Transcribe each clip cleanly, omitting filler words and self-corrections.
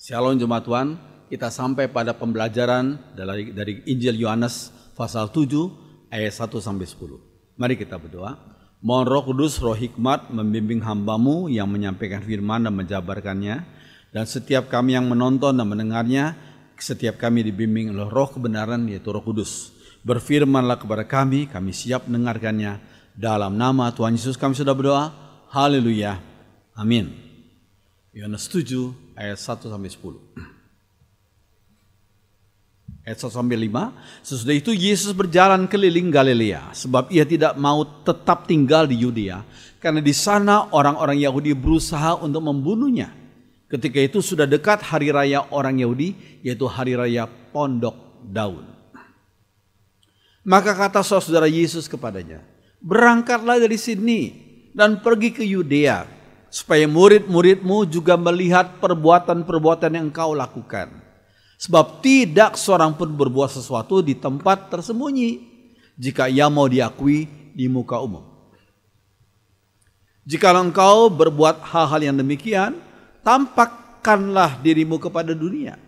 Shalom jemaat Tuhan, kita sampai pada pembelajaran dari Injil Yohanes pasal 7 ayat 1 sampai 10. Mari kita berdoa. Mohon Roh Kudus, Roh hikmat membimbing hamba-Mu yang menyampaikan firman dan menjabarkannya, dan setiap kami yang menonton dan mendengarnya, setiap kami dibimbing oleh Roh kebenaran yaitu Roh Kudus. Berfirmanlah kepada kami siap mendengarkannya. Dalam nama Tuhan Yesus kami sudah berdoa. Haleluya. Amin. Yohanes 7 ayat 1 sampai 10. Ayat 1 sampai 5. Sesudah itu Yesus berjalan keliling Galilea, sebab ia tidak mau tetap tinggal di Yudea, karena di sana orang-orang Yahudi berusaha untuk membunuhnya. Ketika itu sudah dekat hari raya orang Yahudi, yaitu hari raya Pondok Daun. Maka kata saudara Yesus kepadanya, "Berangkatlah dari sini dan pergi ke Yudea, supaya murid-muridmu juga melihat perbuatan-perbuatan yang engkau lakukan. Sebab tidak seorang pun berbuat sesuatu di tempat tersembunyi, jika ia mau diakui di muka umum. Jika engkau berbuat hal-hal yang demikian, tampakkanlah dirimu kepada dunia."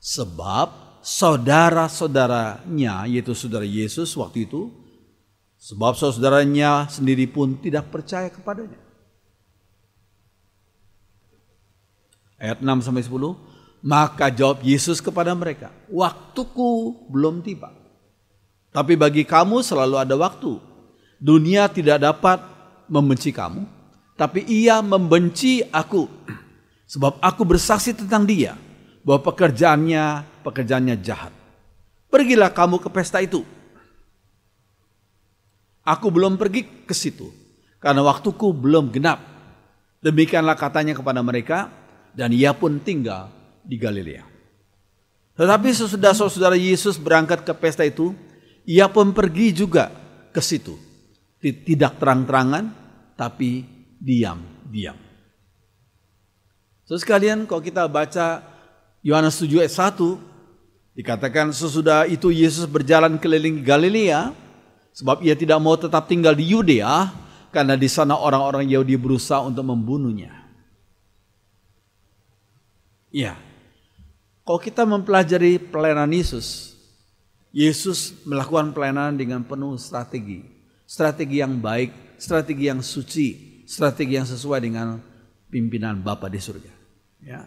Sebab saudara-saudaranya, yaitu saudara Yesus waktu itu, sebab saudaranya sendiri pun tidak percaya kepadanya. Ayat 6 sampai 10. Maka jawab Yesus kepada mereka, "Waktuku belum tiba. Tapi bagi kamu selalu ada waktu. Dunia tidak dapat membenci kamu, tapi ia membenci aku. Sebab aku bersaksi tentang dia, bahwa pekerjaannya jahat. Pergilah kamu ke pesta itu. Aku belum pergi ke situ, karena waktuku belum genap." Demikianlah katanya kepada mereka, dan ia pun tinggal di Galilea. Tetapi sesudah saudara Yesus berangkat ke pesta itu, ia pun pergi juga ke situ. Tidak terang-terangan, tapi diam-diam. So sekalian, kalau kita baca Yohanes 7 ayat 1, dikatakan sesudah itu Yesus berjalan keliling Galilea, sebab ia tidak mau tetap tinggal di Yudea, karena di sana orang-orang Yahudi berusaha untuk membunuhnya. Ya, kalau kita mempelajari pelayanan Yesus, Yesus melakukan pelayanan dengan penuh strategi. Strategi yang baik, strategi yang suci, strategi yang sesuai dengan pimpinan Bapa di surga. Ya.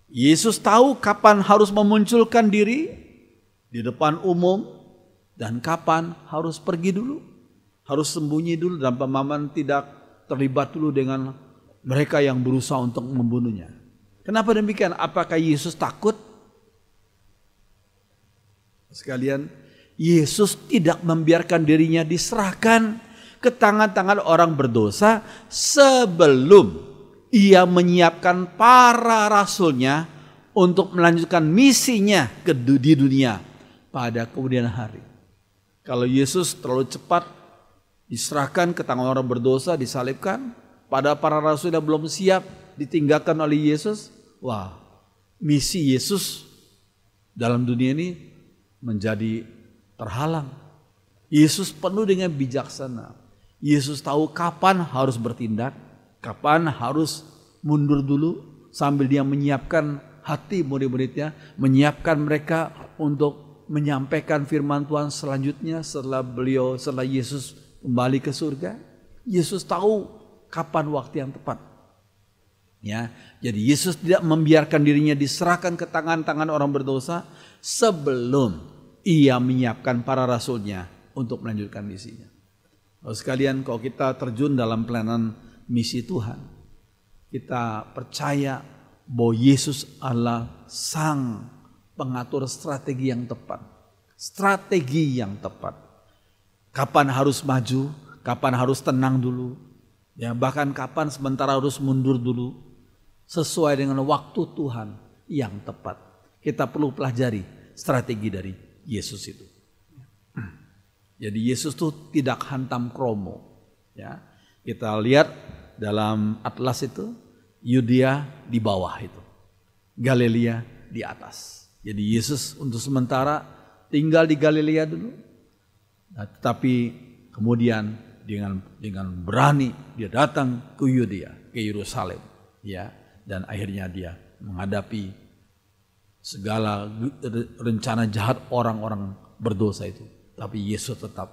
Yesus tahu kapan harus memunculkan diri di depan umum dan kapan harus pergi dulu, harus sembunyi dulu dan pemahaman tidak terlibat dulu dengan mereka yang berusaha untuk membunuhnya. Kenapa demikian? Apakah Yesus takut? Sekalian, Yesus tidak membiarkan dirinya diserahkan ke tangan-tangan orang berdosa sebelum ia menyiapkan para rasulnya untuk melanjutkan misinya di dunia pada kemudian hari. Kalau Yesus terlalu cepat diserahkan ke tangan orang berdosa, disalibkan, pada para rasul yang belum siap ditinggalkan oleh Yesus, wah, misi Yesus dalam dunia ini menjadi terhalang. Yesus penuh dengan bijaksana. Yesus tahu kapan harus bertindak, kapan harus mundur dulu, sambil dia menyiapkan hati murid-muridnya, menyiapkan mereka untuk menyampaikan firman Tuhan selanjutnya setelah Yesus kembali ke surga. Yesus tahu kapan waktu yang tepat. Ya, jadi Yesus tidak membiarkan dirinya diserahkan ke tangan-tangan orang berdosa sebelum ia menyiapkan para rasulnya untuk melanjutkan misinya. Lalu sekalian, kalau kita terjun dalam pelayanan misi Tuhan, kita percaya bahwa Yesus adalah sang pengatur strategi yang tepat. Strategi yang tepat. Kapan harus maju, kapan harus tenang dulu, ya, bahkan kapan sementara harus mundur dulu, sesuai dengan waktu Tuhan yang tepat. Kita perlu pelajari strategi dari Yesus itu. Jadi Yesus itu tidak hantam kromo. Ya, kita lihat dalam atlas itu, Yudea di bawah itu, Galilea di atas. Jadi Yesus untuk sementara tinggal di Galilea dulu, nah, tetapi kemudian dengan berani dia datang ke Yudea, ke Yerusalem, ya. Dan akhirnya dia menghadapi segala rencana jahat orang-orang berdosa itu. Tapi Yesus tetap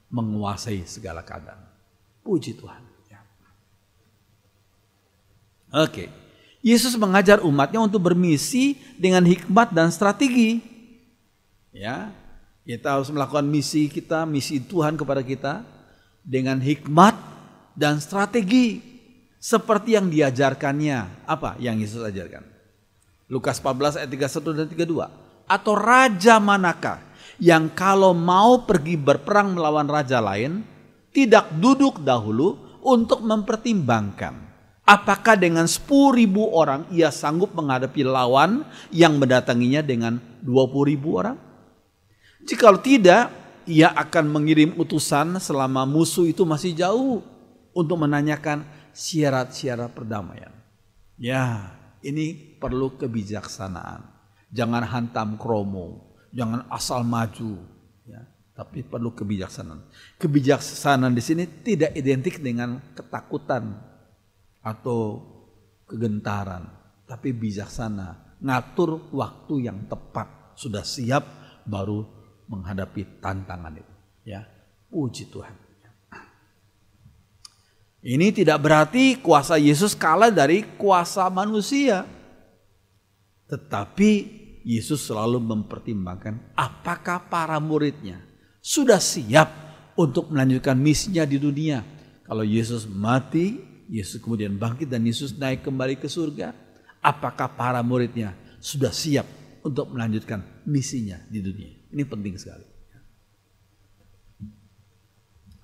menguasai segala keadaan. Puji Tuhan. Ya. Oke. Yesus mengajar umatnya untuk bermisi dengan hikmat dan strategi. Ya, kita harus melakukan misi kita, misi Tuhan kepada kita dengan hikmat dan strategi seperti yang diajarkannya. Apa yang Yesus ajarkan? Lukas 14 ayat 31 dan 32. Atau raja manakah yang kalau mau pergi berperang melawan raja lain tidak duduk dahulu untuk mempertimbangkan apakah dengan 10.000 orang ia sanggup menghadapi lawan yang mendatanginya dengan 20.000 orang? Jikalau tidak, ia akan mengirim utusan selama musuh itu masih jauh untuk menanyakan syarat-syarat perdamaian. Ya, ini perlu kebijaksanaan. Jangan hantam kromo, jangan asal maju, ya, tapi perlu kebijaksanaan. Kebijaksanaan di sini tidak identik dengan ketakutan atau kegentaran, tapi bijaksana, ngatur waktu yang tepat, sudah siap baru menghadapi tantangan itu. Ya, puji Tuhan. Ini tidak berarti kuasa Yesus kalah dari kuasa manusia, tetapi Yesus selalu mempertimbangkan apakah para muridnya sudah siap untuk melanjutkan misinya di dunia. Kalau Yesus mati, Yesus kemudian bangkit dan Yesus naik kembali ke surga, apakah para muridnya sudah siap untuk melanjutkan misinya di dunia? Ini penting sekali.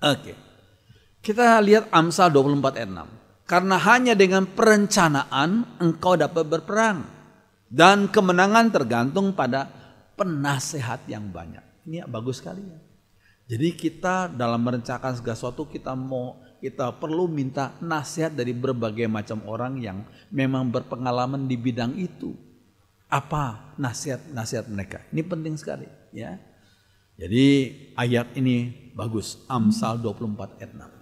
Oke. Kita lihat Amsal 24 ayat 6. Karena hanya dengan perencanaan engkau dapat berperang dan kemenangan tergantung pada penasehat yang banyak. Ini bagus sekali ya. Jadi kita dalam merencanakan segala sesuatu kita perlu minta nasihat dari berbagai macam orang yang memang berpengalaman di bidang itu. Apa nasihat mereka? Ini penting sekali ya. Jadi ayat ini bagus, Amsal 24 ayat 6.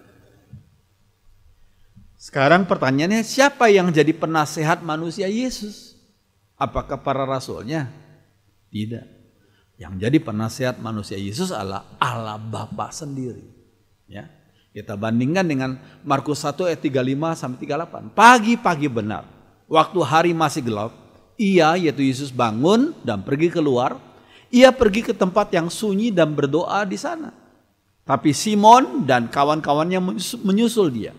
Sekarang pertanyaannya, siapa yang jadi penasehat manusia Yesus? Apakah para rasulnya? Tidak. Yang jadi penasehat manusia Yesus adalah Allah Bapa sendiri. Ya. Kita bandingkan dengan Markus 1 ayat 35 sampai 38. Pagi-pagi benar, waktu hari masih gelap, ia yaitu Yesus bangun dan pergi keluar. Ia pergi ke tempat yang sunyi dan berdoa di sana. Tapi Simon dan kawan-kawannya menyusul dia.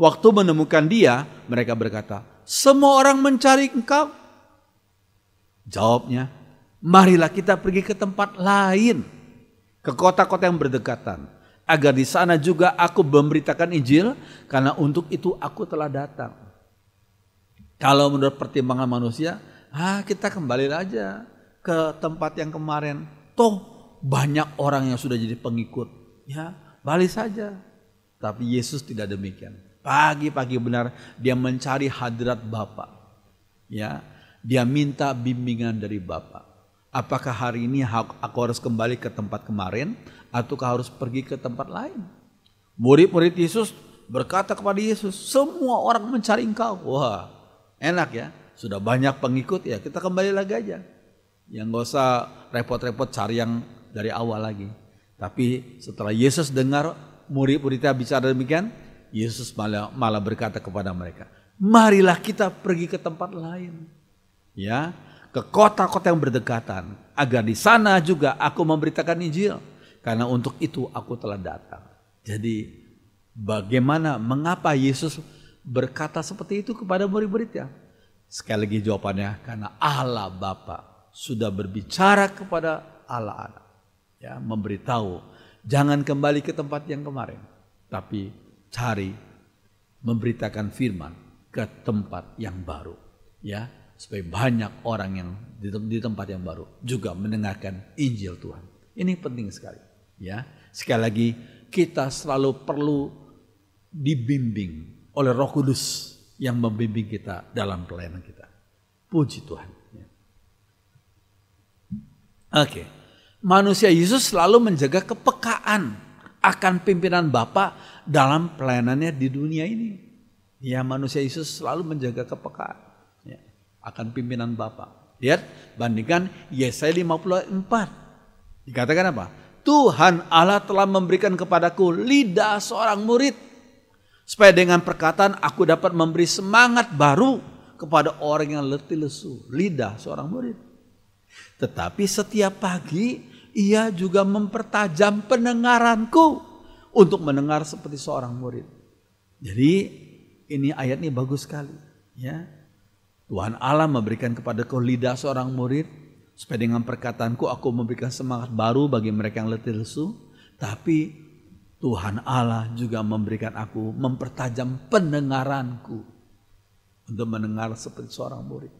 Waktu menemukan dia, mereka berkata, semua orang mencari engkau. Jawabnya, marilah kita pergi ke tempat lain, ke kota-kota yang berdekatan, agar di sana juga aku memberitakan Injil, karena untuk itu aku telah datang. Kalau menurut pertimbangan manusia, kita kembali aja ke tempat yang kemarin. Toh banyak orang yang sudah jadi pengikut, ya balik saja. Tapi Yesus tidak demikian. Pagi-pagi benar dia mencari hadirat Bapa. Ya, dia minta bimbingan dari Bapa. Apakah hari ini aku harus kembali ke tempat kemarin ataukah harus pergi ke tempat lain? Murid-murid Yesus berkata kepada Yesus, semua orang mencari engkau. Wah, enak ya. Sudah banyak pengikut ya, kita kembali lagi aja. Yang gak usah repot-repot cari yang dari awal lagi. Tapi setelah Yesus dengar murid-muridnya bicara demikian, Yesus malah berkata kepada mereka, marilah kita pergi ke tempat lain, ya, ke kota-kota yang berdekatan, agar di sana juga aku memberitakan Injil, karena untuk itu aku telah datang. Jadi mengapa Yesus berkata seperti itu kepada murid-muridnya? Sekali lagi jawabannya, karena Allah Bapa sudah berbicara kepada Allah Anak, ya, memberitahu jangan kembali ke tempat yang kemarin, tapi cari memberitakan firman ke tempat yang baru, ya, supaya banyak orang yang di tempat yang baru juga mendengarkan Injil Tuhan. Ini penting sekali, ya. Sekali lagi kita selalu perlu dibimbing oleh Roh Kudus yang membimbing kita dalam pelayanan kita. Puji Tuhan. Ya. Oke, manusia Yesus selalu menjaga kepekaan akan pimpinan Bapa dalam pelayanannya di dunia ini. Ya, manusia Yesus selalu menjaga kepekaan. Ya. akan pimpinan Bapa. Lihat, bandingkan Yesaya 54. Dikatakan apa? Tuhan Allah telah memberikan kepadaku lidah seorang murid, supaya dengan perkataan aku dapat memberi semangat baru kepada orang yang letih lesu. Lidah seorang murid. Tetapi setiap pagi ia juga mempertajam pendengaranku untuk mendengar seperti seorang murid. Jadi ini ayat ini bagus sekali. Ya, Tuhan Allah memberikan kepadaku lidah seorang murid, supaya dengan perkataanku aku memberikan semangat baru bagi mereka yang letih lesu. Tapi Tuhan Allah juga memberikan aku mempertajam pendengaranku untuk mendengar seperti seorang murid.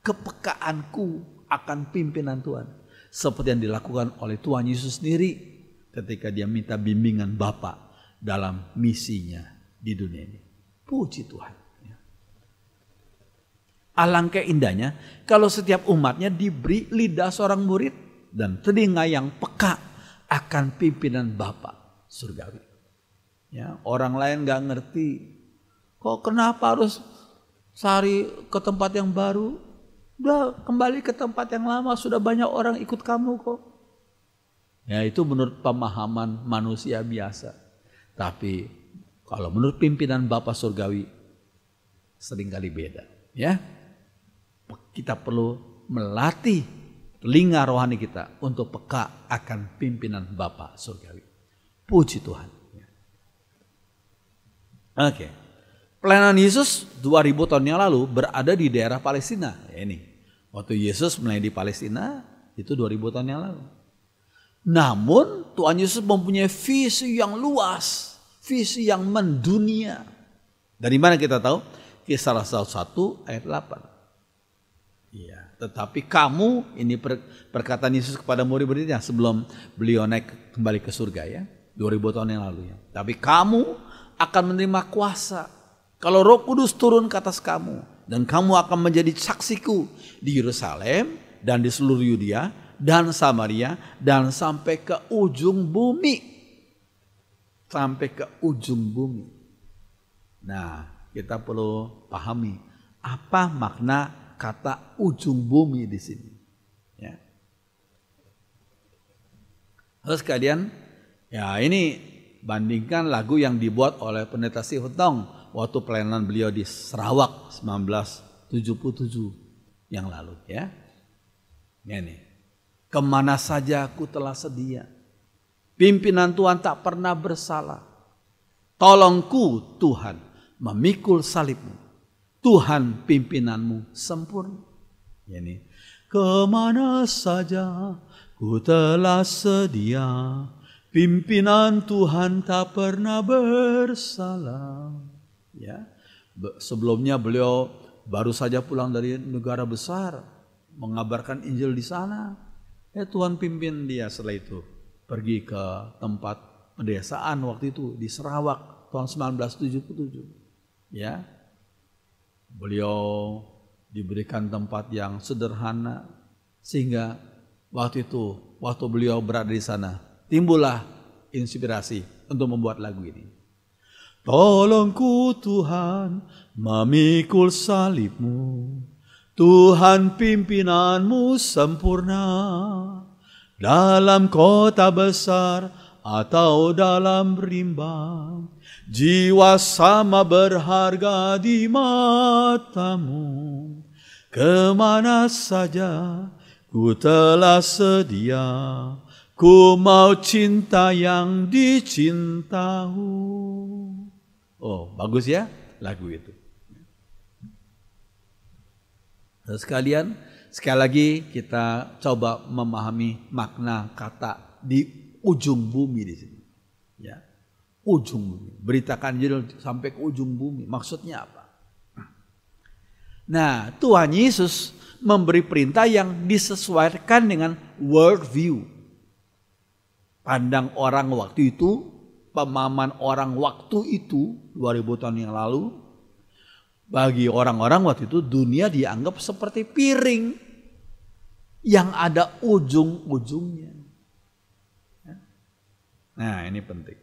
Kepekaanku akan pimpinan Tuhan, seperti yang dilakukan oleh Tuhan Yesus sendiri ketika dia minta bimbingan Bapa dalam misinya di dunia ini. Puji Tuhan. Alangkah indahnya kalau setiap umatnya diberi lidah seorang murid dan telinga yang peka akan pimpinan Bapa surgawi. Ya, orang lain gak ngerti, kok kenapa harus cari ke tempat yang baru? Udah kembali ke tempat yang lama, sudah banyak orang ikut kamu kok. Ya, itu menurut pemahaman manusia biasa. Tapi kalau menurut pimpinan Bapa surgawi seringkali beda. Ya, kita perlu melatih telinga rohani kita untuk peka akan pimpinan Bapa surgawi. Puji Tuhan. Oke. Pelayanan Yesus 2000 tahun yang lalu berada di daerah Palestina. Ini waktu Yesus melayani di Palestina itu 2000 tahun yang lalu. Namun Tuhan Yesus mempunyai visi yang luas, visi yang mendunia. Dari mana kita tahu? Kisah Rasul 1 ayat 8. Iya, tetapi kamu, ini perkataan Yesus kepada murid-muridnya sebelum beliau naik kembali ke surga ya, 2000 tahun yang lalu ya. Tapi kamu akan menerima kuasa kalau Roh Kudus turun ke atas kamu, dan kamu akan menjadi saksiku di Yerusalem dan di seluruh Yudea dan Samaria dan sampai ke ujung bumi. Sampai ke ujung bumi. Nah, kita perlu pahami apa makna kata ujung bumi di sini. Ya. Terus kalian, ya ini bandingkan lagu yang dibuat oleh Pendeta Si Hutong waktu pelayanan beliau di Sarawak 1977 yang lalu ya. Ini. Kemana saja aku telah sedia. Pimpinan Tuhan tak pernah bersalah. Tolongku Tuhan memikul salibmu. Tuhan pimpinanmu sempurna. Ini. Kemana saja ku telah sedia. Pimpinan Tuhan tak pernah bersalah. Ya, sebelumnya beliau baru saja pulang dari negara besar, mengabarkan Injil di sana. Tuhan pimpin dia setelah itu pergi ke tempat pedesaan waktu itu di Sarawak tahun 1977. Ya, beliau diberikan tempat yang sederhana sehingga waktu itu waktu beliau berada di sana timbullah inspirasi untuk membuat lagu ini. Tolongku Tuhan memikul salibmu, Tuhan pimpinanmu sempurna, dalam kota besar atau dalam rimba, jiwa sama berharga di matamu. Kemana saja ku telah sedia, ku mau cinta yang dicintahu. Oh, bagus ya lagu itu. Terus sekalian, sekali lagi kita coba memahami makna kata di ujung bumi di sini. Ya, ujung bumi. Beritakan Injil sampai ke ujung bumi. Maksudnya apa? Nah, Tuhan Yesus memberi perintah yang disesuaikan dengan world view. Pandang orang waktu itu, pemahaman orang waktu itu 2000 tahun yang lalu, bagi orang-orang waktu itu dunia dianggap seperti piring yang ada ujung-ujungnya. Nah, ini penting.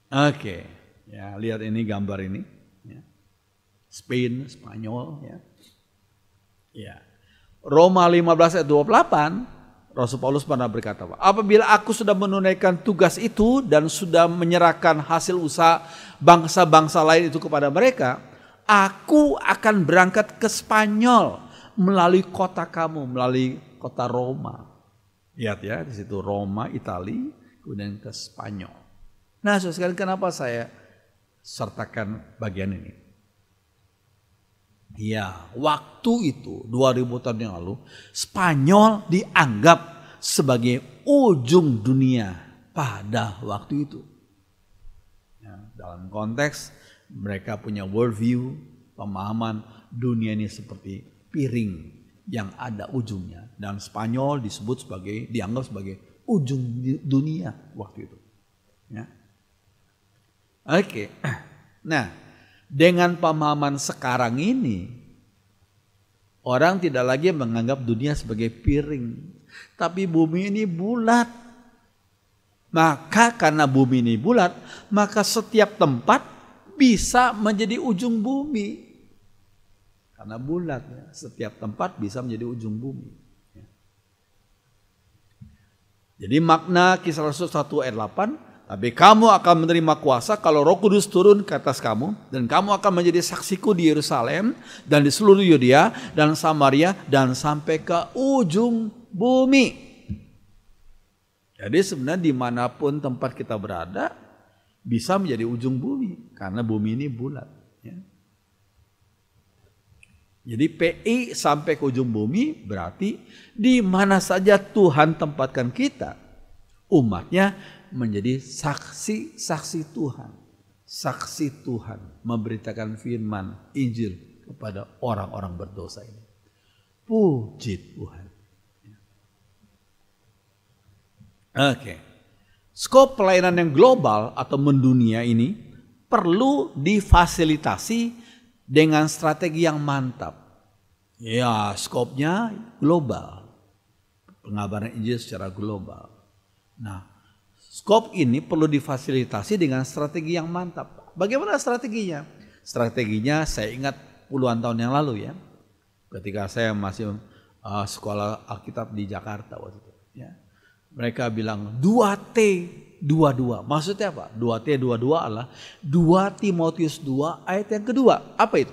Oke, ya lihat ini gambar ini. Spain, Spanyol. Ya. Ya. Roma 15 ayat 28, Rasul Paulus pernah berkata, apabila aku sudah menunaikan tugas itu dan sudah menyerahkan hasil usaha bangsa-bangsa lain itu kepada mereka, aku akan berangkat ke Spanyol melalui kota kamu, melalui kota Roma. Lihat ya, di situ Roma, Italia, kemudian ke Spanyol. Nah, saudara sekalian, kenapa saya sertakan bagian ini? Ya, waktu itu 2000 tahun yang lalu Spanyol dianggap sebagai ujung dunia pada waktu itu. Ya, dalam konteks mereka punya worldview, pemahaman dunia ini seperti piring yang ada ujungnya, dan Spanyol dianggap sebagai ujung dunia waktu itu. Ya. Oke, nah. Dengan pemahaman sekarang ini, orang tidak lagi menganggap dunia sebagai piring, tapi bumi ini bulat. Maka karena bumi ini bulat, maka setiap tempat bisa menjadi ujung bumi. Karena bulat, ya, setiap tempat bisa menjadi ujung bumi. Jadi makna Kisah Rasul 1 ayat 8, tapi kamu akan menerima kuasa kalau Roh Kudus turun ke atas kamu, dan kamu akan menjadi saksiku di Yerusalem dan di seluruh Yudea dan Samaria dan sampai ke ujung bumi. Jadi sebenarnya dimanapun tempat kita berada bisa menjadi ujung bumi karena bumi ini bulat. Ya. Jadi PI sampai ke ujung bumi berarti di mana saja Tuhan tempatkan kita, umatnya menjadi saksi-saksi Tuhan. Saksi Tuhan memberitakan firman Injil kepada orang-orang berdosa ini. Puji Tuhan. Oke. Skop pelayanan yang global atau mendunia ini perlu difasilitasi dengan strategi yang mantap. Ya, skopnya global. Pengabaran Injil secara global. Nah, skop ini perlu difasilitasi dengan strategi yang mantap. Bagaimana strateginya? Strateginya saya ingat puluhan tahun yang lalu ya. Ketika saya masih sekolah Alkitab di Jakarta waktu itu. Ya. Mereka bilang 2T 22. Maksudnya apa? 2T 22 adalah 2 Timotius 2 ayat yang kedua. Apa itu?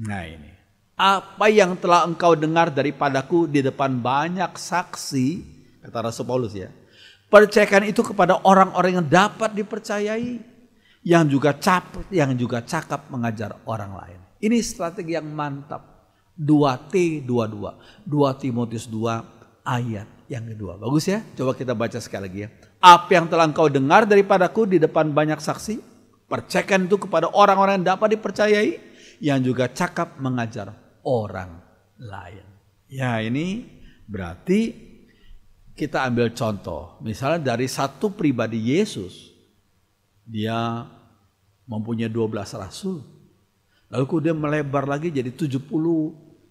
Nah ini. Apa yang telah engkau dengar daripadaku di depan banyak saksi, kata Rasul Paulus ya. Percayakan itu kepada orang-orang yang dapat dipercayai, yang juga cakap mengajar orang lain. Ini strategi yang mantap. 2T 22. 2 Timotius 2 ayat yang kedua. Bagus ya? Coba kita baca sekali lagi ya. Apa yang telah engkau dengar daripadaku di depan banyak saksi, percayakan itu kepada orang-orang yang dapat dipercayai, yang juga cakap mengajar orang lain. Ya, ini berarti kita ambil contoh, misalnya dari satu pribadi Yesus, dia mempunyai 12 rasul, lalu kemudian melebar lagi jadi 70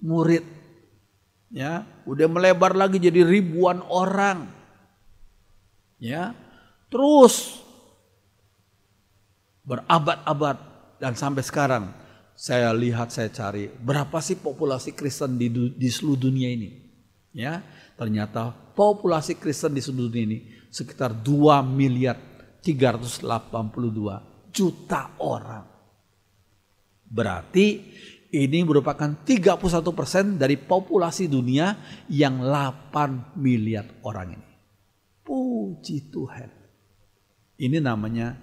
murid, ya, udah melebar lagi jadi ribuan orang, ya, terus berabad-abad dan sampai sekarang saya lihat, saya cari berapa sih populasi Kristen di seluruh dunia ini, ya. Ternyata populasi Kristen di seluruh dunia ini sekitar 2.382 juta orang. Berarti ini merupakan 31% dari populasi dunia yang 8 miliar orang ini. Puji Tuhan. Ini namanya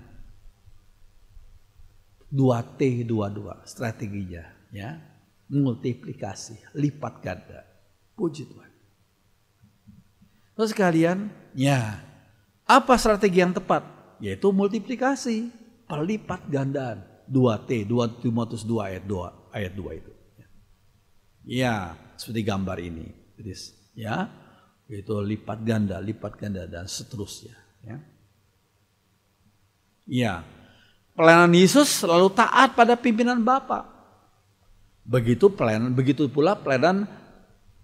2T22 strateginya, ya. Multiplikasi, lipat ganda. Puji Tuhan. Terus sekalian, ya, apa strategi yang tepat? Yaitu multiplikasi, pelipat gandaan. 2T, 2 Timotius 2 ayat 2 itu. Ya, seperti gambar ini. Ya, itu lipat ganda dan seterusnya. Ya, ya, pelayanan Yesus selalu taat pada pimpinan Bapa. Begitu pula pelayanan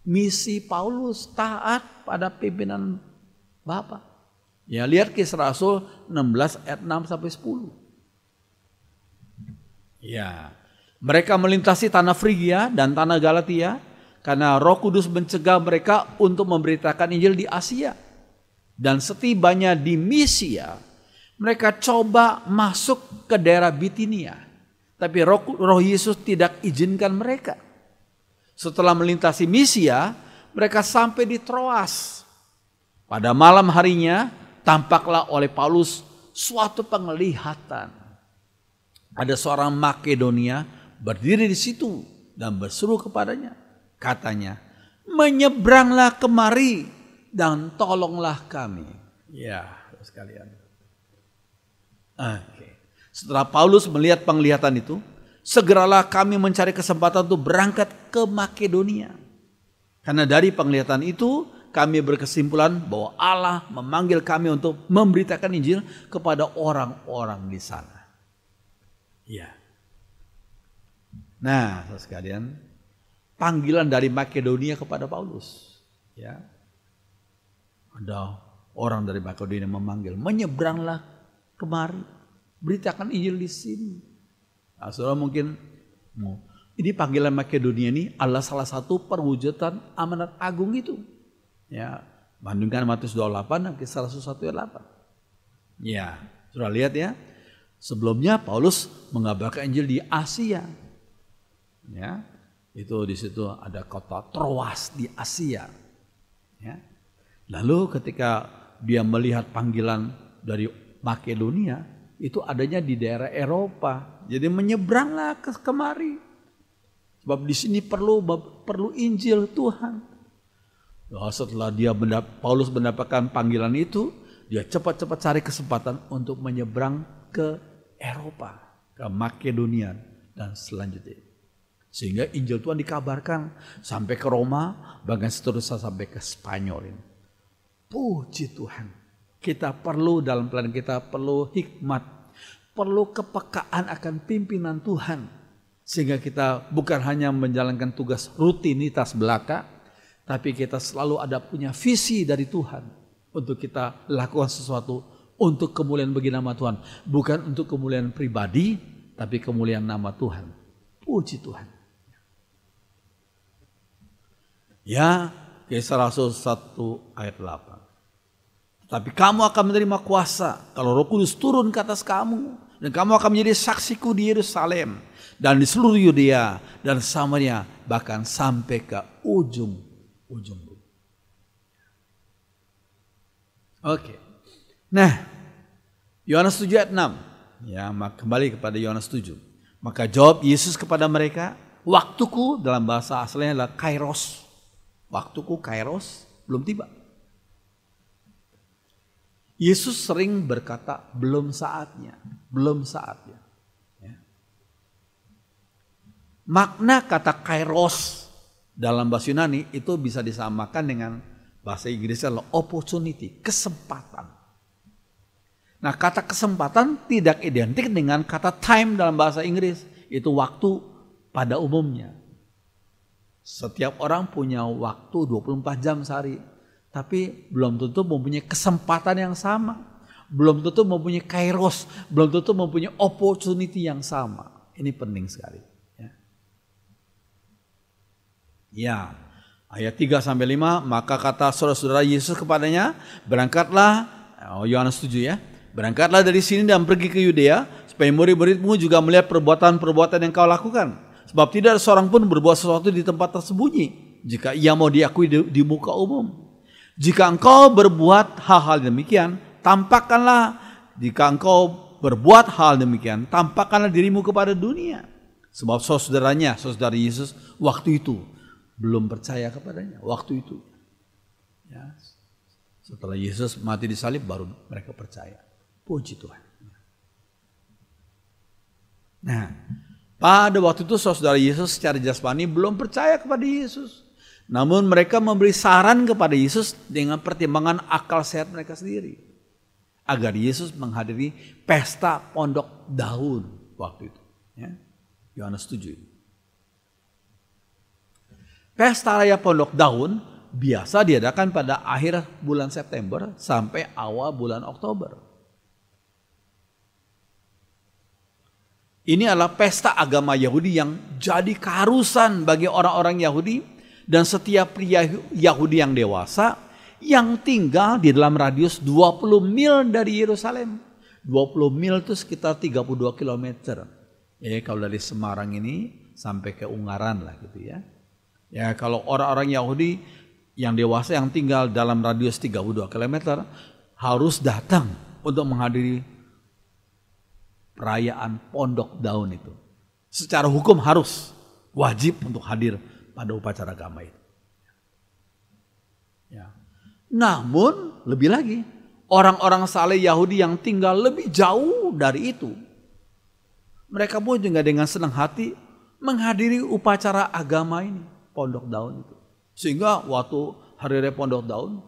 misi Paulus, taat pada pimpinan Bapa. Ya, lihat Kisah Rasul 16 ayat 6 sampai 10. Ya. Mereka melintasi tanah Frigia dan tanah Galatia karena Roh Kudus mencegah mereka untuk memberitakan Injil di Asia. Dan setibanya di Misia, mereka coba masuk ke daerah Bitinia. Tapi Roh Yesus tidak izinkan mereka. Setelah melintasi Misia, mereka sampai di Troas. Pada malam harinya, tampaklah oleh Paulus suatu penglihatan. Ada seorang Makedonia berdiri di situ dan berseru kepadanya. Katanya, menyeberanglah kemari dan tolonglah kami. Ya, sekalian. Oke. Setelah Paulus melihat penglihatan itu, segeralah kami mencari kesempatan untuk berangkat ke Makedonia. Karena dari penglihatan itu, kami berkesimpulan bahwa Allah memanggil kami untuk memberitakan Injil kepada orang-orang di sana. Ya. Nah, sekalian, panggilan dari Makedonia kepada Paulus. Ya. Ada orang dari Makedonia memanggil, menyeberanglah kemari, beritakan Injil di sini. Nah, saudara mungkin, ini panggilan Makedonia ini adalah salah satu perwujudan amanat agung itu. Ya, bandingkan Matius 28 dan Kisah Rasul 1 ayat 8. Ya, sudah lihat ya. Sebelumnya Paulus mengabarkan Injil di Asia. Ya, itu di situ ada kota Troas di Asia. Ya. Lalu ketika dia melihat panggilan dari Makedonia, itu adanya di daerah Eropa. Jadi menyeberanglah ke kemari. Sebab di sini perlu Injil Tuhan. Setelah Paulus mendapatkan panggilan itu, dia cepat-cepat cari kesempatan untuk menyeberang ke Eropa, ke Makedonia dan selanjutnya. Sehingga Injil Tuhan dikabarkan sampai ke Roma, bahkan seterusnya sampai ke Spanyol ini. Puji Tuhan. Kita perlu dalam pelayanan kita perlu hikmat, perlu kepekaan akan pimpinan Tuhan. Sehingga kita bukan hanya menjalankan tugas rutinitas belaka, tapi kita selalu ada punya visi dari Tuhan untuk kita lakukan sesuatu untuk kemuliaan bagi nama Tuhan. Bukan untuk kemuliaan pribadi, tapi kemuliaan nama Tuhan. Puji Tuhan. Ya, Kisah Rasul 1 ayat 8. Tapi kamu akan menerima kuasa kalau Roh Kudus turun ke atas kamu. Dan kamu akan menjadi saksiku di Yerusalem dan di seluruh Yudea dan Samaria, bahkan sampai ke ujung bumi. Oke. Nah, Yohanes 7 ayat 6. Ya, kembali kepada Yohanes 7. Maka jawab Yesus kepada mereka, waktuku dalam bahasa aslinya adalah kairos. Waktuku kairos belum tiba. Yesus sering berkata belum saatnya, belum saatnya. Ya. Makna kata kairos dalam bahasa Yunani itu bisa disamakan dengan bahasa Inggrisnya adalah opportunity, kesempatan. Nah, kata kesempatan tidak identik dengan kata time dalam bahasa Inggris, itu waktu pada umumnya. Setiap orang punya waktu 24 jam sehari. Tapi belum tentu mempunyai kesempatan yang sama. Belum tentu mempunyai kairos. Belum tentu mempunyai opportunity yang sama. Ini penting sekali. Ya, ayat 3-5. Maka kata saudara-saudara Yesus kepadanya, berangkatlah, Yohanes 7 ya. Berangkatlah dari sini dan pergi ke Yudea, supaya murid-muridmu juga melihat perbuatan-perbuatan yang kau lakukan. Sebab tidak ada seorang pun berbuat sesuatu di tempat tersembunyi, jika ia mau diakui di muka umum. Jika engkau berbuat hal-hal demikian, tampakkanlah. Jika engkau berbuat hal demikian, tampakkanlah dirimu kepada dunia. Sebab saudara Yesus waktu itu belum percaya kepadanya. Waktu itu. Ya. Setelah Yesus mati di salib baru mereka percaya. Puji Tuhan. Nah, pada waktu itu saudara Yesus secara jasmani belum percaya kepada Yesus. Namun mereka memberi saran kepada Yesus dengan pertimbangan akal sehat mereka sendiri. Agar Yesus menghadiri pesta pondok daun waktu itu. Ya. Yohanes 7. Pesta raya pondok daun biasa diadakan pada akhir bulan September sampai awal bulan Oktober. Ini adalah pesta agama Yahudi yang jadi keharusan bagi orang-orang Yahudi dan setiap pria Yahudi yang dewasa yang tinggal di dalam radius 20 mil dari Yerusalem. 20 mil itu sekitar 32 kilometer. Kalau dari Semarang ini sampai ke Ungaran lah gitu ya. Ya, kalau orang-orang Yahudi yang dewasa yang tinggal dalam radius 32 kilometer harus datang untuk menghadiri perayaan Pondok Daun itu. Secara hukum harus wajib untuk hadir pada upacara agama itu. Ya. Namun lebih lagi, orang-orang saleh Yahudi yang tinggal lebih jauh dari itu, mereka pun juga dengan senang hati menghadiri upacara agama ini, Pondok Daun itu. Sehingga waktu hari raya Pondok Daun,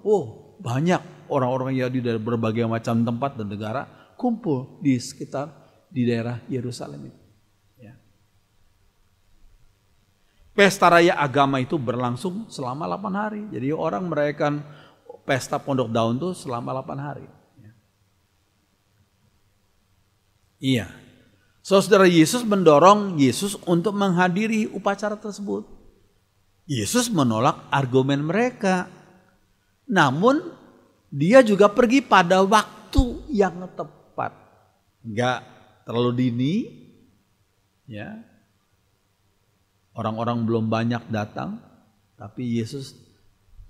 banyak orang-orang Yahudi dari berbagai macam tempat dan negara kumpul di sekitar di daerah Yerusalem itu. Ya. Pesta raya agama itu berlangsung selama 8 hari. Jadi orang merayakan pesta Pondok Daun itu selama 8 hari. Ya. Iya. Saudara, Yesus mendorong Yesus untuk menghadiri upacara tersebut. Yesus menolak argumen mereka. Namun dia juga pergi pada waktu yang tepat. Enggak terlalu dini. Ya. Orang-orang belum banyak datang, tapi Yesus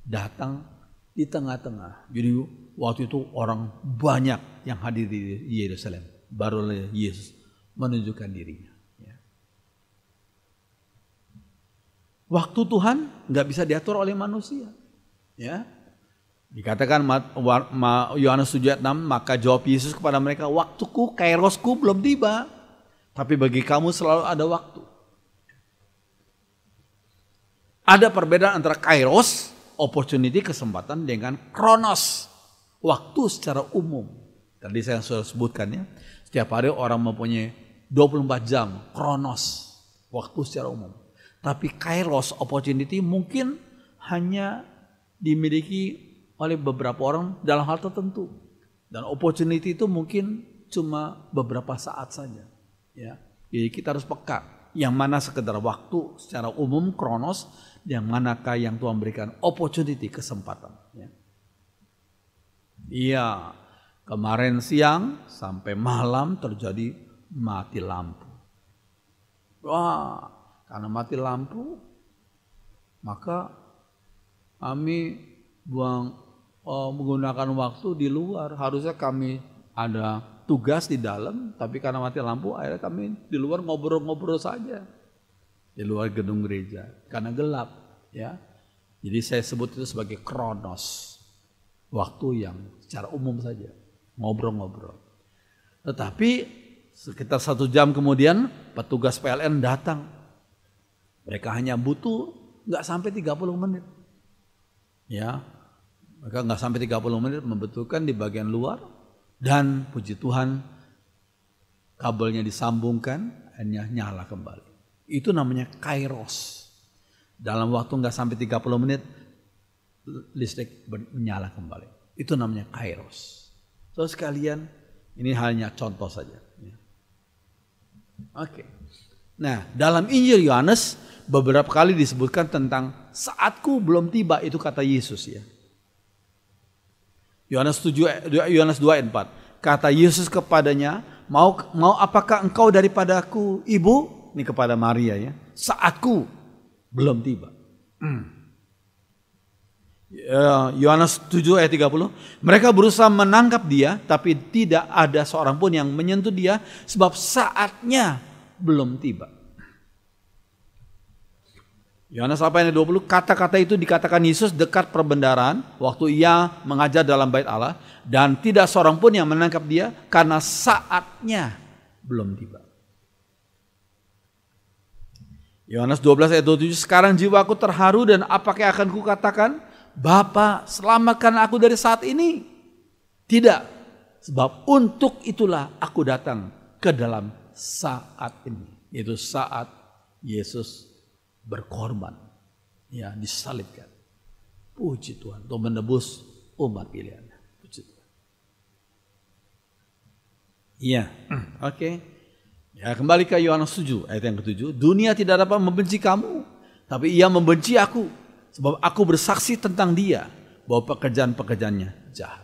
datang di tengah-tengah. Jadi waktu itu orang banyak yang hadir di Yerusalem. Baru Yesus menunjukkan dirinya. Ya. Waktu Tuhan nggak bisa diatur oleh manusia. Ya. Dikatakan Yohanes 7:6, maka jawab Yesus kepada mereka, waktuku, kairosku belum tiba. Tapi bagi kamu selalu ada waktu. Ada perbedaan antara kairos, opportunity, kesempatan, dengan kronos, waktu secara umum. Tadi saya sudah sebutkan ya, setiap hari orang mempunyai 24 jam, kronos, waktu secara umum. Tapi kairos, opportunity, mungkin hanya dimiliki oleh beberapa orang dalam hal tertentu. Dan opportunity itu mungkin cuma beberapa saat saja. Ya. Jadi kita harus peka. Yang mana sekedar waktu secara umum, kronos, yang manakah yang Tuhan berikan opportunity, kesempatan. Ya. Iya, kemarin siang sampai malam terjadi mati lampu. Wah, karena mati lampu, maka kami menggunakan waktu di luar. Harusnya kami ada tugas di dalam, tapi karena mati lampu akhirnya kami di luar ngobrol-ngobrol saja di luar gedung gereja karena gelap ya. Jadi saya sebut itu sebagai kronos, waktu yang secara umum saja ngobrol-ngobrol. Tetapi sekitar 1 jam kemudian petugas PLN datang. Mereka hanya butuh nggak sampai 30 menit ya. Mereka nggak sampai 30 menit membetulkan di bagian luar, dan puji Tuhan kabelnya disambungkan, akhirnya nyala kembali. Itu namanya kairos. Dalam waktu nggak sampai 30 menit listrik menyala kembali. Itu namanya kairos. So sekalian, ini hanya contoh saja. Oke. Nah, dalam Injil Yohanes beberapa kali disebutkan tentang saatku belum tiba, itu kata Yesus ya. Yohanes 2:4. Kata Yesus kepadanya, mau apakah engkau daripadaku, Ibu? Ini kepada Maria ya. Saatku belum tiba. Yohanes 7:30. Mereka berusaha menangkap dia, tapi tidak ada seorang pun yang menyentuh dia, sebab saatnya belum tiba. Yohanes 8:20, kata-kata itu dikatakan Yesus dekat perbendaharaan waktu ia mengajar dalam bait Allah, dan tidak seorang pun yang menangkap dia karena saatnya belum tiba. Yohanes 12:27, sekarang jiwaku terharu dan apakah akan kukatakan, Bapa selamatkan aku dari saat ini? Tidak, sebab untuk itulah aku datang ke dalam saat ini, yaitu saat Yesus berkorban, ya, disalibkan. Puji Tuhan, untuk menebus umat pilihannya. Puji Tuhan. Iya, oke. Ya, kembali ke Yohanes 7 ayat yang ke-7. Dunia tidak dapat membenci kamu, tapi ia membenci aku, sebab aku bersaksi tentang dia bahwa pekerjaan-pekerjaannya jahat.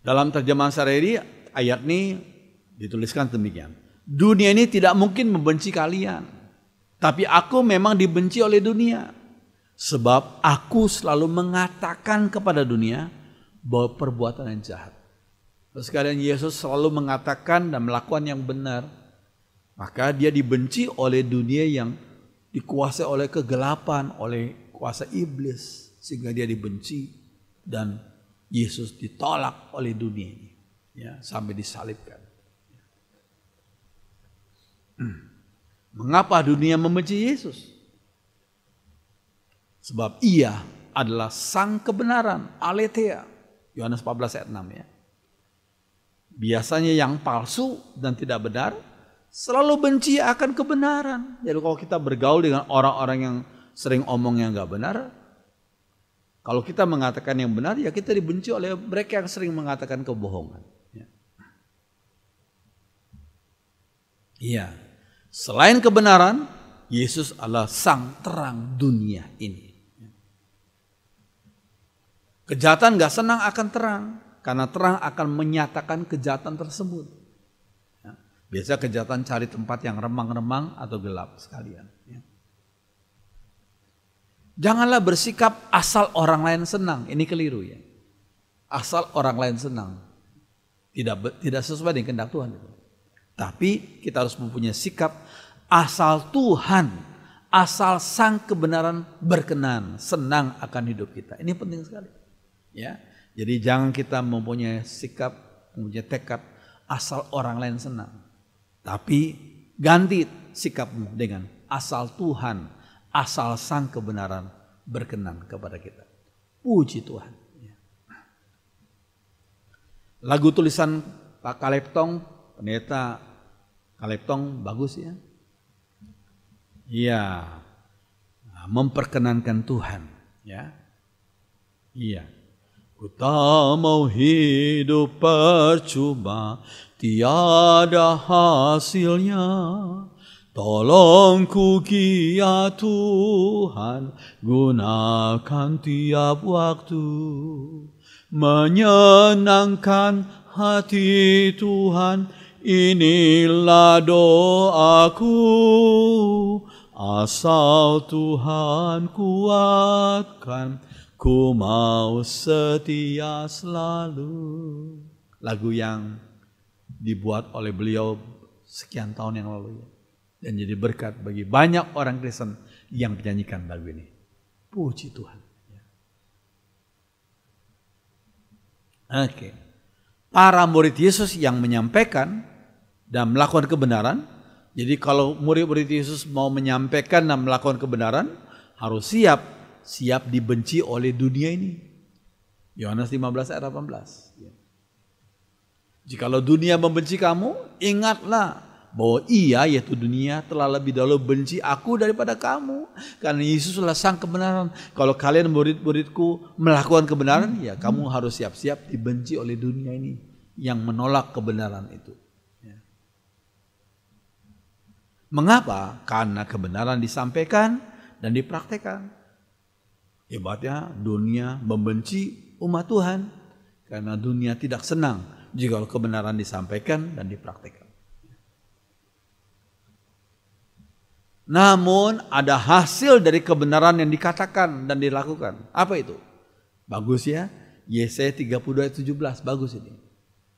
Dalam terjemahan Sehari-hari ayat ini dituliskan demikian. Dunia ini tidak mungkin membenci kalian, tapi aku memang dibenci oleh dunia. Sebab aku selalu mengatakan kepada dunia bahwa perbuatan yang jahat. Terus sekalian Yesus selalu mengatakan dan melakukan yang benar. Maka dia dibenci oleh dunia yang dikuasai oleh kegelapan, oleh kuasa iblis. Sehingga dia dibenci dan Yesus ditolak oleh dunia ini. Ya, sampai disalibkan. Mengapa dunia membenci Yesus? Sebab ia adalah sang kebenaran, aletheia. Yohanes 14 ayat 6 ya. Biasanya yang palsu dan tidak benar selalu benci akan kebenaran. Jadi kalau kita bergaul dengan orang-orang yang sering omong yang gak benar, kalau kita mengatakan yang benar, ya kita dibenci oleh mereka yang sering mengatakan kebohongan. Iya. Selain kebenaran, Yesus adalah sang terang dunia ini. Kejahatan gak senang akan terang, karena terang akan menyatakan kejahatan tersebut. Biasa kejahatan cari tempat yang remang-remang atau gelap sekalian. Janganlah bersikap asal orang lain senang, ini keliru ya. Asal orang lain senang, tidak sesuai dengan kehendak Tuhan. Tapi kita harus mempunyai sikap asal Tuhan, asal sang kebenaran berkenan, senang akan hidup kita. Ini penting sekali. Ya, jadi jangan kita mempunyai sikap, mempunyai tekad asal orang lain senang. Tapi ganti sikapmu dengan asal Tuhan, asal sang kebenaran berkenan kepada kita. Puji Tuhan. Lagu tulisan Pak Kaleb Tong, pendeta Kaleb Tong, bagus ya. Iya, memperkenankan Tuhan. Ya, iya. Ku tak mau hidup percuma, tiada hasilnya. Tolong ku ya Tuhan, gunakan tiap waktu. Menyenangkan hati Tuhan, inilah doaku. Asal Tuhan kuatkan, ku mau setia selalu. Lagu yang dibuat oleh beliau sekian tahun yang lalu ya. Dan jadi berkat bagi banyak orang Kristen yang menyanyikan lagu ini. Puji Tuhan. Oke. Para murid Yesus yang menyampaikan dan melakukan kebenaran. Jadi kalau murid-murid Yesus mau menyampaikan dan melakukan kebenaran, harus siap dibenci oleh dunia ini. Yohanes 15 ayat 18. Jikalau dunia membenci kamu, ingatlah bahwa ia, yaitu dunia, telah lebih dahulu benci aku daripada kamu. Karena Yesuslah sang kebenaran. Kalau kalian murid-muridku melakukan kebenaran, ya kamu harus siap-siap dibenci oleh dunia ini yang menolak kebenaran itu. Mengapa? Karena kebenaran disampaikan dan dipraktekkan. Hebatnya dunia membenci umat Tuhan karena dunia tidak senang jika kebenaran disampaikan dan dipraktekkan. Namun ada hasil dari kebenaran yang dikatakan dan dilakukan. Apa itu? Bagus ya. Yesaya 32 ayat 17, bagus ini.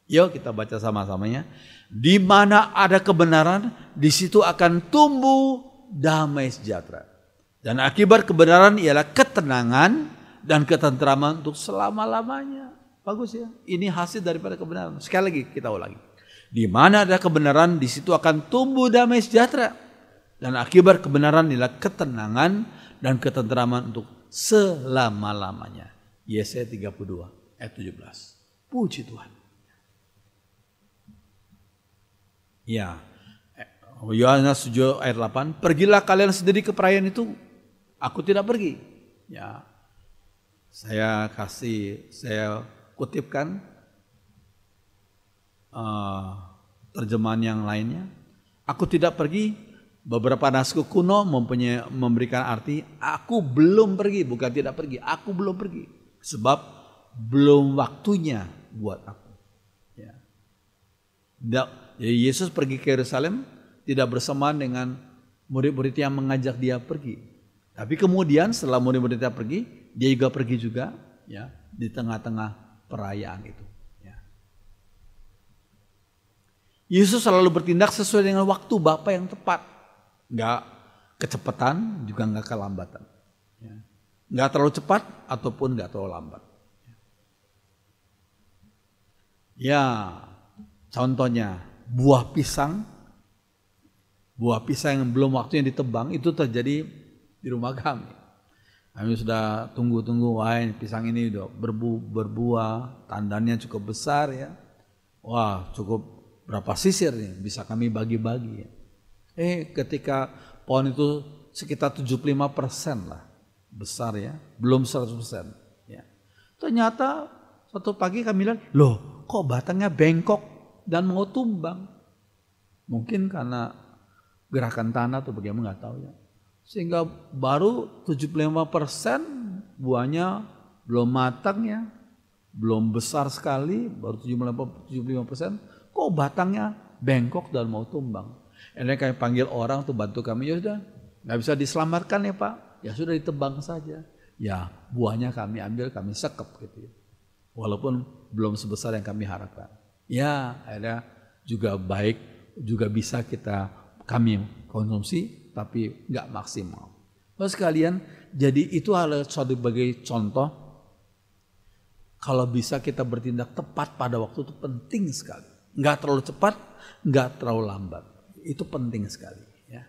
Yuk kita baca sama-samanya. Di mana ada kebenaran, di situ akan tumbuh damai sejahtera. Dan akibat kebenaran ialah ketenangan dan ketentraman untuk selama-lamanya. Bagus ya. Ini hasil daripada kebenaran. Sekali lagi kita ulangi. Di mana ada kebenaran, di situ akan tumbuh damai sejahtera. Dan akibat kebenaran ialah ketenangan dan ketentraman untuk selama-lamanya. Yesaya 32 ayat 17. Puji Tuhan. Ya, Yohanes 7 ayat 8, pergilah kalian sendiri ke perayaan itu, aku tidak pergi. Ya, saya kutipkan terjemahan yang lainnya. Aku tidak pergi, beberapa naskah kuno memberikan arti aku belum pergi, bukan tidak pergi, aku belum pergi. Sebab belum waktunya buat aku. Ya. Yesus pergi ke Yerusalem tidak bersamaan dengan murid-murid yang mengajak dia pergi. Tapi kemudian setelah murid-muridnya pergi, dia juga pergi juga, ya, di tengah-tengah perayaan itu. Yesus selalu bertindak sesuai dengan waktu Bapa yang tepat. Enggak kecepatan, juga enggak kelambatan. Enggak terlalu cepat ataupun enggak terlalu lambat. Ya, contohnya buah pisang yang belum waktunya ditebang itu terjadi di rumah kami. Kami sudah tunggu-tunggu, wah pisang ini udah berbuah, tandannya cukup besar ya. Wah, cukup berapa sisir nih bisa kami bagi-bagi ya. Ketika pohon itu sekitar 75% lah besar ya, belum 100% ya. Ternyata suatu pagi kami lihat, loh kok batangnya bengkok dan mau tumbang. Mungkin karena gerakan tanah atau bagaimana nggak tahu ya. Sehingga baru 75% buahnya belum matang ya, belum besar sekali, baru 75%. Kok batangnya bengkok dan mau tumbang. Ini kami panggil orang untuk bantu kami, ya sudah, nggak bisa diselamatkan ya Pak, ya sudah ditebang saja. Ya buahnya kami ambil, kami sekep gitu ya. Walaupun belum sebesar yang kami harapkan. Ya akhirnya juga baik, juga bisa kami konsumsi, tapi nggak maksimal. Terus sekalian, jadi itu adalah sebagai contoh, kalau bisa kita bertindak tepat pada waktu itu penting sekali. Nggak terlalu cepat, nggak terlalu lambat. Itu penting sekali. Ya.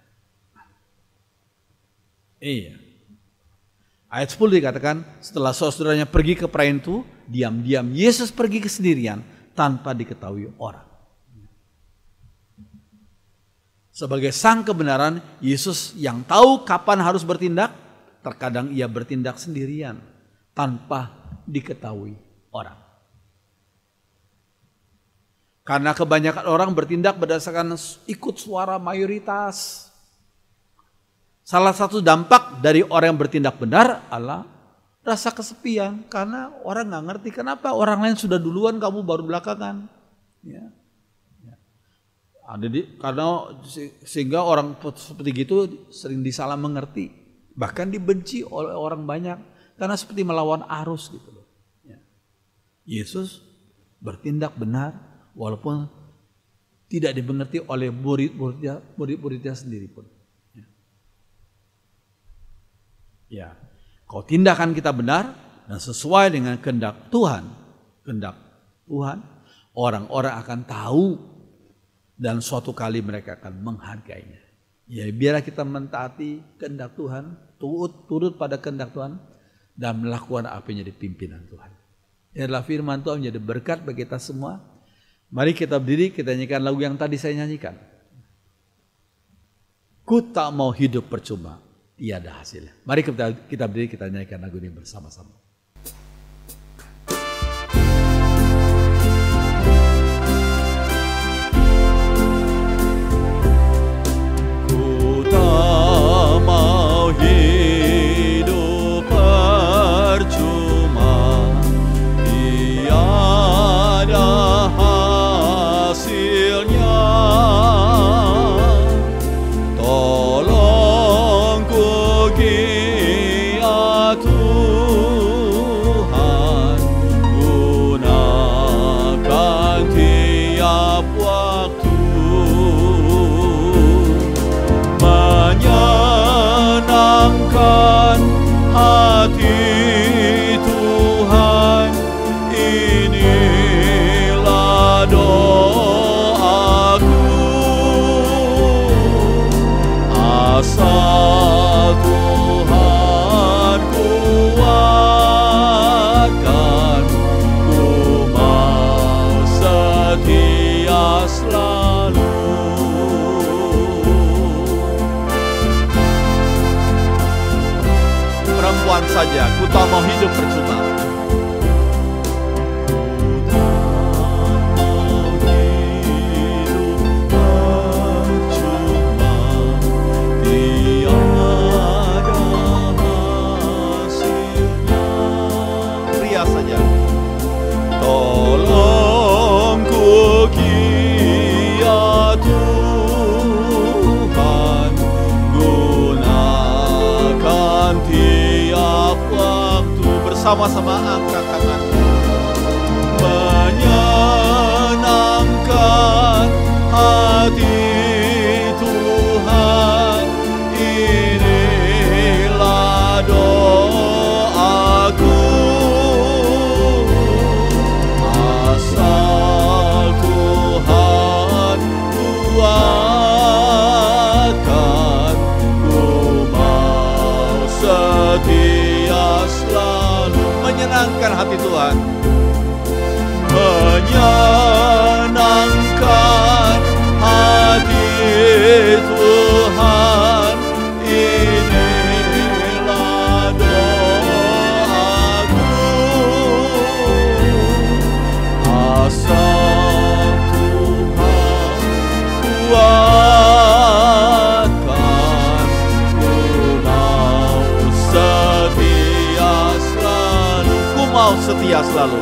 Iya. Ayat 10 dikatakan, setelah saudaranya pergi ke perayaan itu, diam-diam Yesus pergi kesendirian tanpa diketahui orang. Sebagai sang kebenaran, Yesus yang tahu kapan harus bertindak, terkadang ia bertindak sendirian tanpa diketahui orang. Karena kebanyakan orang bertindak berdasarkan ikut suara mayoritas. Salah satu dampak dari orang yang bertindak benar adalah rasa kesepian. Karena orang gak ngerti kenapa orang lain sudah duluan, kamu baru belakangan. Ya. Karena sehingga orang seperti itu sering disalah mengerti. Bahkan dibenci oleh orang banyak. Karena seperti melawan arus gitu loh. Ya. Yesus bertindak benar. Walaupun tidak dimengerti oleh murid-muridnya sendiri pun. Ya, kalau tindakan kita benar dan sesuai dengan kehendak Tuhan, orang-orang akan tahu dan suatu kali mereka akan menghargainya. Ya, biarlah kita mentaati kehendak Tuhan, turut pada kehendak Tuhan dan melakukan apa yang jadi pimpinan Tuhan. Ini adalah firman Tuhan menjadi berkat bagi kita semua. Mari kita berdiri, kita nyanyikan lagu yang tadi saya nyanyikan. Ku tak mau hidup percuma, tiada hasilnya. Mari kita berdiri, kita nyanyikan lagu ini bersama-sama. Ku tak mau hidup percuma, tiada hasilnya. Tolong ku giat Tuhan, gunakan tiap waktu, menyenangkan hati Tuhan. Inilah doaku, asal Tuhan kuatkan, ku mau setia selalu. Perempuan saja, ku tak mau hidup percuma. Ku tak mau hidup sama-sama angkat tangan. Menyenangkan hati Tuhan, inilah doaku. Asal Tuhan kuatkan, ku mau setia selalu. Menyenangkan hati Tuhan, menyenangkan hati Tuhan, inilah doaku. Asal Tuhan kuatkan, ku mau setia selalu. Ku mau setia selalu.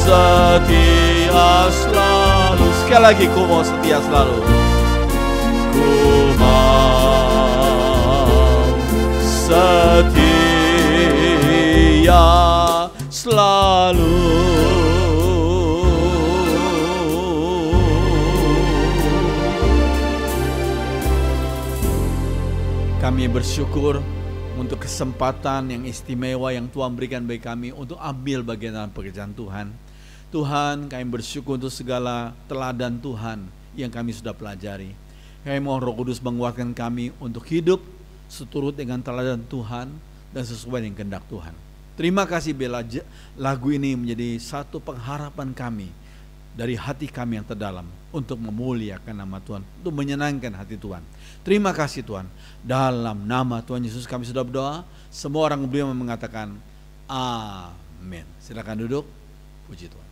Setia selalu. Sekali lagi, ku mau setia selalu. Ku mau setia selalu. Kami bersyukur untuk kesempatan yang istimewa yang Tuhan berikan bagi kami untuk ambil bagian dalam pekerjaan Tuhan. Tuhan, kami bersyukur untuk segala teladan Tuhan yang kami sudah pelajari. Kami mohon Roh Kudus menguatkan kami untuk hidup seturut dengan teladan Tuhan dan sesuai dengan kehendak Tuhan. Terima kasih bila lagu ini menjadi satu pengharapan kami dari hati kami yang terdalam untuk memuliakan nama Tuhan, untuk menyenangkan hati Tuhan. Terima kasih Tuhan. Dalam nama Tuhan Yesus kami sudah berdoa. Semua orang beliau mengatakan amin. Silakan duduk. Puji Tuhan.